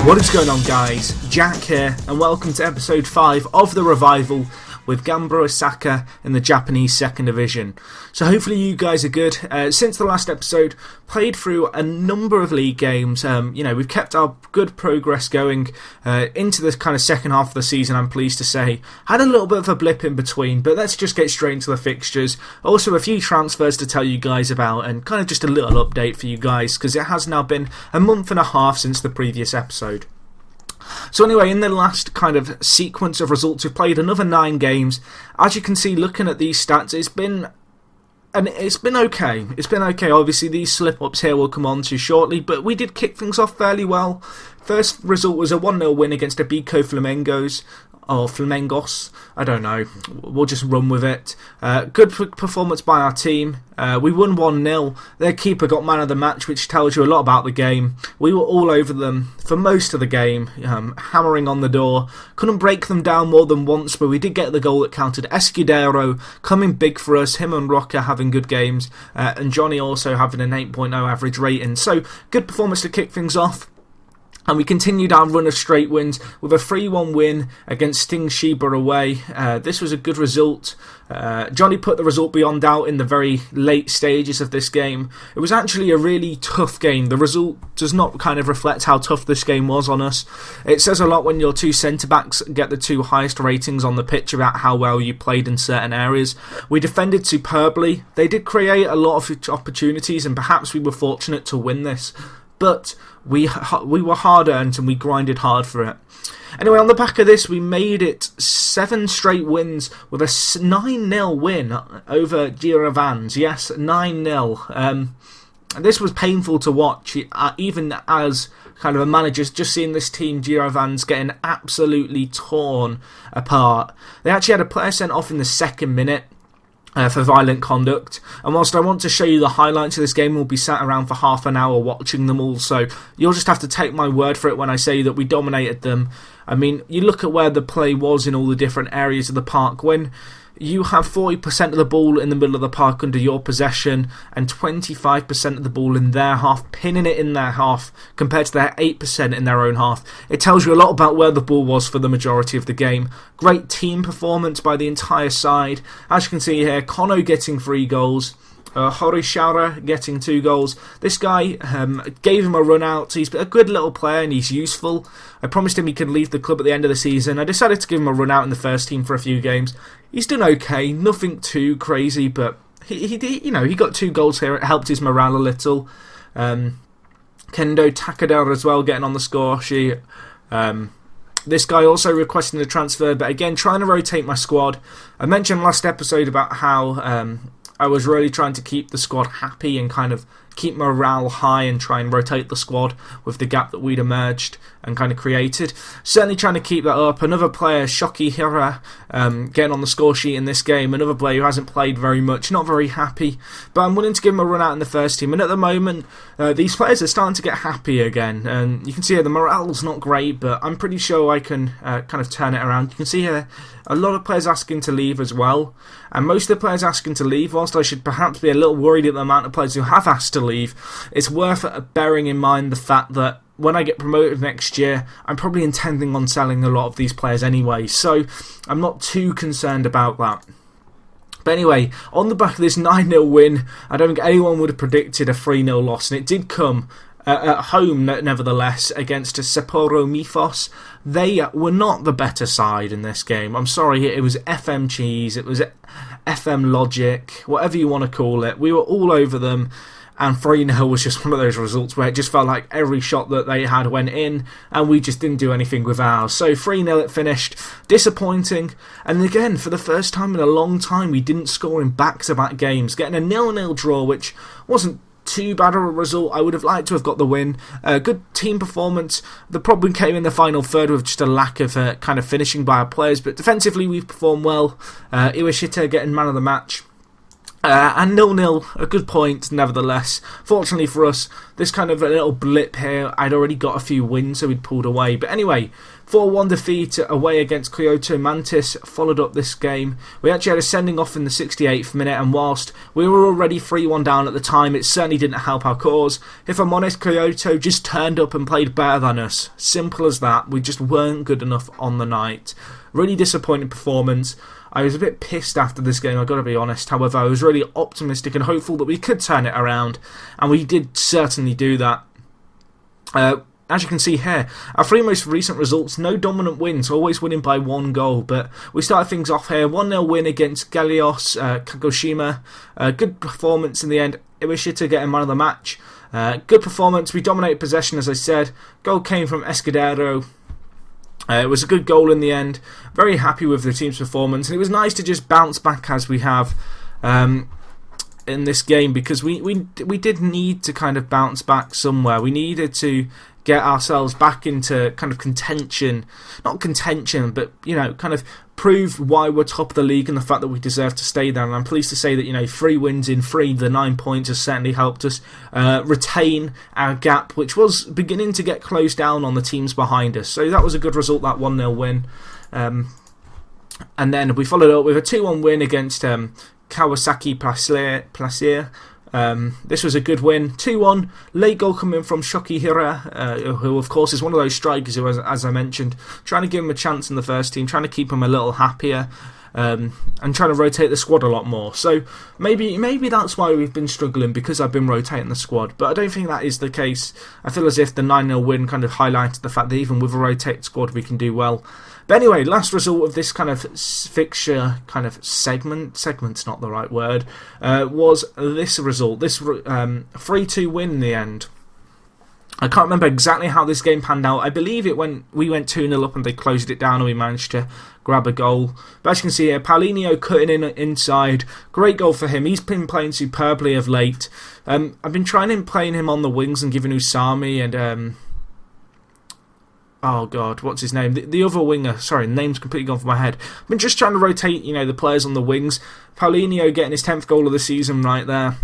What is going on, guys? Jack here, and welcome to episode 5 of The Revival with Gamba Osaka in the Japanese second division. So hopefully you guys are good. Since the last episode, played through a number of league games. We've kept our good progress going into the kind of second half of the season, I'm pleased to say. Had a little bit of a blip in between, but let's just get straight into the fixtures. Also a few transfers to tell you guys about, and kind of just a little update for you guys, because it has now been a month and a half since the previous episode. So anyway, in the last kind of sequence of results, we've played another 9 games. As you can see, looking at these stats, it's been okay. It's been okay. Obviously, these slip-ups here we'll come on to shortly, but we did kick things off fairly well. First result was a 1-0 win against Abico Flamengos. Or Flamengos, I don't know, we'll just run with it. Good performance by our team. We won 1-0, their keeper got man of the match, which tells you a lot about the game. We were all over them for most of the game, hammering on the door. Couldn't break them down more than once, but we did get the goal that counted. Escudero coming big for us, him and Roca having good games, and Johnny also having an 8.0 average rating. So, good performance to kick things off. And we continued our run of straight wins with a 3-1 win against Sting Shiba away. This was a good result. Johnny put the result beyond doubt in the very late stages of this game. It was actually a really tough game. The result does not kind of reflect how tough this game was on us. It says a lot when your 2 centre-backs get the 2 highest ratings on the pitch about how well you played in certain areas. We defended superbly. They did create a lot of opportunities, and perhaps we were fortunate to win this. But we were hard-earned and we grinded hard for it. Anyway, on the back of this, we made it 7 straight wins with a 9-0 win over Giravans. Yes, 9-0. This was painful to watch, even as kind of a manager, just seeing this team, Giravans, getting absolutely torn apart. They actually had a player sent off in the 2nd minute. For violent conduct, and whilst I want to show you the highlights of this game, we'll be sat around for half an hour watching them all, so you'll just have to take my word for it when I say that we dominated them. I mean, you look at where the play was in all the different areas of the park. When you have 40% of the ball in the middle of the park under your possession and 25% of the ball in their half, pinning it in their half compared to their 8% in their own half, it tells you a lot about where the ball was for the majority of the game. Great team performance by the entire side. As you can see here, Kono getting 3 goals. Horishara getting 2 goals. This guy gave him a run out. He's a good little player and he's useful. I promised him he could leave the club at the end of the season. I decided to give him a run out in the first team for a few games. He's done okay, nothing too crazy, but he got 2 goals here. It helped his morale a little. Kendo Takada as well getting on the score sheet. This guy also requesting a transfer, but again trying to rotate my squad. I mentioned last episode about how I was really trying to keep the squad happy and kind of keep morale high and try and rotate the squad with the gap that we'd emerged and kind of created. Certainly trying to keep that up. Another player, Shoki Hira, getting on the score sheet in this game. Another player who hasn't played very much, not very happy. But I'm willing to give him a run out in the first team. And at the moment, these players are starting to get happy again. And you can see here the morale's not great, but I'm pretty sure I can kind of turn it around. You can see here a lot of players asking to leave as well. And most of the players asking to leave, whilst I should perhaps be a little worried at the amount of players who have asked to leave, it's worth bearing in mind the fact that when I get promoted next year, I'm probably intending on selling a lot of these players anyway, so I'm not too concerned about that. But anyway, on the back of this 9-0 win, I don't think anyone would have predicted a 3-0 loss, and it did come at home, nevertheless, against Sapporo Mythos. They were not the better side in this game. I'm sorry, it was FM Cheese, it was FM Logic, whatever you want to call it. We were all over them, and 3-0 was just one of those results where it just felt like every shot that they had went in, and we just didn't do anything with ours. So 3-0 it finished. Disappointing. And again, for the first time in a long time, we didn't score in back-to-back games. Getting a 0-0 draw, which wasn't too bad of a result. I would have liked to have got the win. Good team performance. The problem came in the final third with just a lack of kind of finishing by our players, but defensively we've performed well. Iwashita getting man of the match. And 0-0, a good point nevertheless. Fortunately for us, this kind of a little blip here, I'd already got a few wins, so we'd pulled away. But anyway, 4-1 defeat away against Kyoto Mantis followed up this game. We actually had a sending off in the 68th minute, and whilst we were already 3-1 down at the time, it certainly didn't help our cause. If I'm honest, Kyoto just turned up and played better than us. Simple as that. We just weren't good enough on the night. Really disappointing performance. I was a bit pissed after this game, I've got to be honest. However, I was really optimistic and hopeful that we could turn it around, and we did certainly do that. As you can see here, our 3 most recent results, no dominant wins, always winning by 1 goal. But we started things off here, 1-0 win against Galeos Kagoshima. Good performance in the end. Iwashita getting man of the match. Good performance, we dominated possession as I said. Goal came from Escudero. It was a good goal in the end. Very happy with the team's performance. And it was nice to just bounce back as we have in this game, because we did need to kind of bounce back somewhere. We needed to get ourselves back into kind of contention. Not contention, but, you know, kind of prove why we're top of the league and the fact that we deserve to stay there. And I'm pleased to say that, you know, 3 wins in 3, the 9 points has certainly helped us retain our gap, which was beginning to get closed down on the teams behind us. So that was a good result, that 1-0 win. And then we followed up with a 2-1 win against Kawasaki Placer. This was a good win. 2-1, late goal coming from Shoki Hira, who of course is one of those strikers who, as I mentioned, trying to give him a chance in the first team, trying to keep him a little happier, and trying to rotate the squad a lot more. So maybe that's why we've been struggling, because I've been rotating the squad. But I don't think that is the case. I feel as if the 9-0 win kind of highlighted the fact that even with a rotated squad we can do well. But anyway, last result of this kind of fixture, kind of segment's not the right word, was this result, this 3-2 win in the end. I can't remember exactly how this game panned out. I believe we went 2-0 up and they closed it down and we managed to grab a goal. But as you can see here, Paulinho cutting in inside. Great goal for him. He's been playing superbly of late. I've been playing him on the wings and giving Usami and... oh god, what's his name? The other winger. Sorry, name's completely gone from my head. I've been just trying to rotate, you know, the players on the wings. Paulinho getting his 10th goal of the season right there.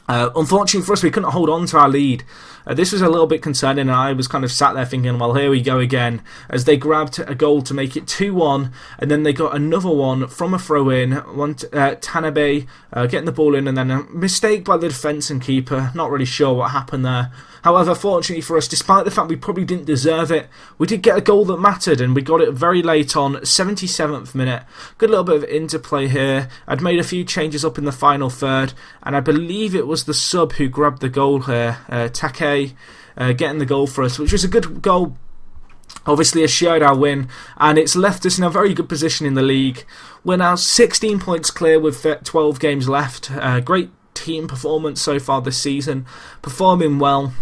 Unfortunately for us, we couldn't hold on to our lead. This was a little bit concerning, and I was kind of sat there thinking, well, here we go again, as they grabbed a goal to make it 2-1, and then they got another one from a throw-in. Tanabe getting the ball in, and then a mistake by the defence and keeper. Not really sure what happened there. However, fortunately for us, despite the fact we probably didn't deserve it, we did get a goal that mattered, and we got it very late on, 77th minute. Good little bit of interplay here. I'd made a few changes up in the final third, and I believe it was the sub who grabbed the goal here, Take, getting the goal for us, which was a good goal. Obviously assured our win, and it's left us in a very good position in the league. We're now 16 points clear with 12 games left. Great team performance so far this season, performing well.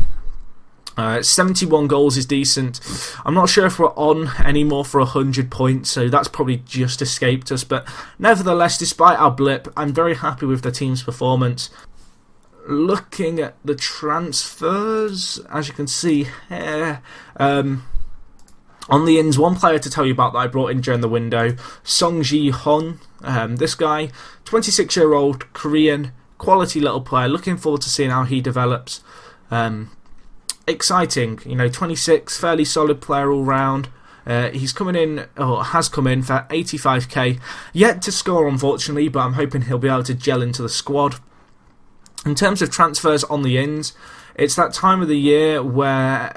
71 goals is decent. I'm not sure if we're on anymore for 100 points, so that's probably just escaped us, but nevertheless, despite our blip, I'm very happy with the team's performance. Looking at the transfers, as you can see here, on the ins, one player to tell you about that I brought in during the window, Song Ji-hon. This guy, 26-year-old Korean, quality little player. Looking forward to seeing how he develops. Exciting, you know, 26, fairly solid player all round. He's coming in, or has come in for 85k. Yet to score, unfortunately, but I'm hoping he'll be able to gel into the squad. In terms of transfers on the ins, it's that time of the year where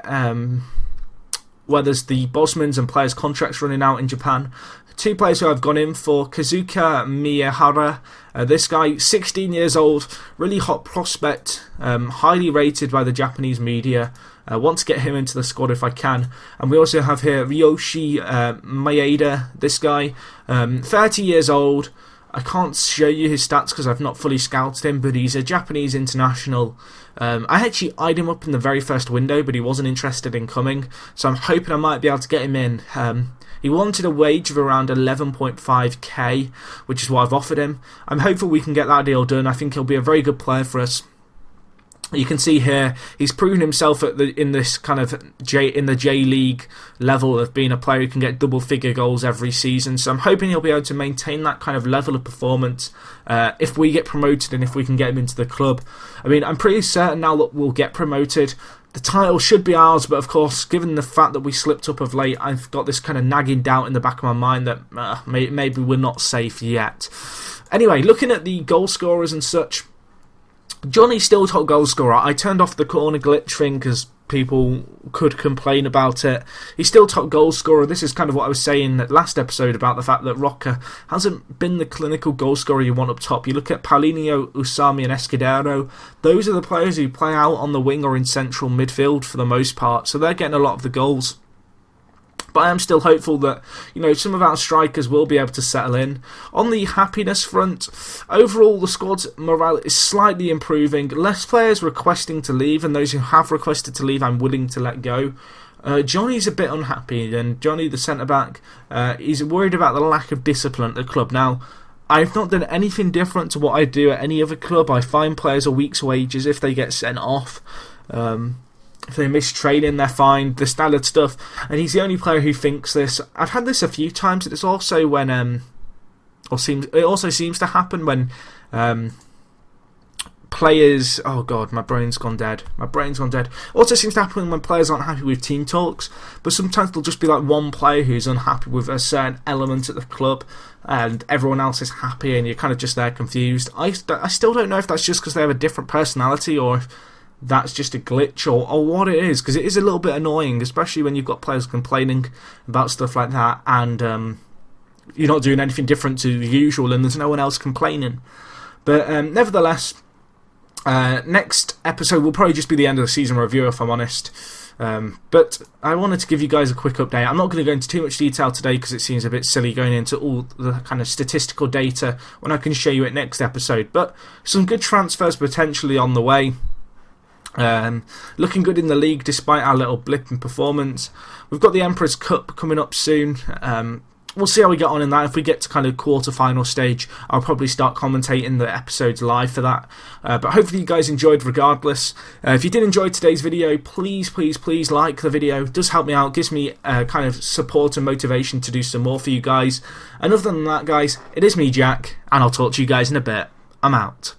there's the Bosmans and players' contracts running out in Japan. 2 players who I've gone in for, Kazuka Miyahara. This guy, 16 years old, really hot prospect, highly rated by the Japanese media. Want to get him into the squad if I can. And we also have here Ryoshi Maeda. This guy, 30 years old. I can't show you his stats because I've not fully scouted him, but he's a Japanese international. I actually eyed him up in the very first window, but he wasn't interested in coming, so I'm hoping I might be able to get him in. He wanted a wage of around 11.5k, which is what I've offered him. I'm hopeful we can get that deal done. I think he'll be a very good player for us. You can see here he's proven himself in this kind of J League level of being a player who can get double-figure goals every season. So I'm hoping he'll be able to maintain that kind of level of performance if we get promoted and if we can get him into the club. I mean, I'm pretty certain now that we'll get promoted. the title should be ours, but of course, given the fact that we slipped up of late, I've got this kind of nagging doubt in the back of my mind that maybe we're not safe yet. Anyway, looking at the goal scorers and such, Johnny's still top goal scorer. I turned off the corner glitch thing because people could complain about it. He's still top goal scorer. This is kind of what I was saying last episode about the fact that Roca hasn't been the clinical goal scorer you want up top. You look at Paulinho, Usami and Escudero. Those are the players who play out on the wing or in central midfield for the most part, so they're getting a lot of the goals. But I am still hopeful that, some of our strikers will be able to settle in. On the happiness front, overall the squad's morale is slightly improving. Less players requesting to leave, and those who have requested to leave I'm willing to let go. Johnny's a bit unhappy, and Johnny, the centre-back, he's worried about the lack of discipline at the club. Now, I've not done anything different to what I do at any other club. I fine players a week's wages if they get sent off. If they miss training, they're fined, the standard stuff. And he's the only player who thinks this. I've had this a few times. It's also when, it also seems to happen when players. Oh god, my brain's gone dead. It also seems to happen when players aren't happy with team talks. But sometimes there'll just be like one player who's unhappy with a certain element at the club, and everyone else is happy, and you're kind of just there confused. I still don't know if that's just because they have a different personality, or if that's just a glitch, or what it is, because it is a little bit annoying, especially when you've got players complaining about stuff like that, and you're not doing anything different to the usual, and there's no one else complaining. But nevertheless, next episode will probably just be the end of the season review, if I'm honest. But I wanted to give you guys a quick update. I'm not going to go into too much detail today because it seems a bit silly going into all the kind of statistical data when I can show you it next episode. But some good transfers potentially on the way. Looking good in the league despite our little blip in performance. We've got the Emperor's Cup coming up soon. We'll see how we get on in that. If we get to kind of quarter-final stage, I'll probably start commentating the episodes live for that. But hopefully you guys enjoyed regardless. If you did enjoy today's video, please like the video. It does help me out, gives me kind of support and motivation to do some more for you guys. And other than that, guys, it is me, Jack, and I'll talk to you guys in a bit. I'm out.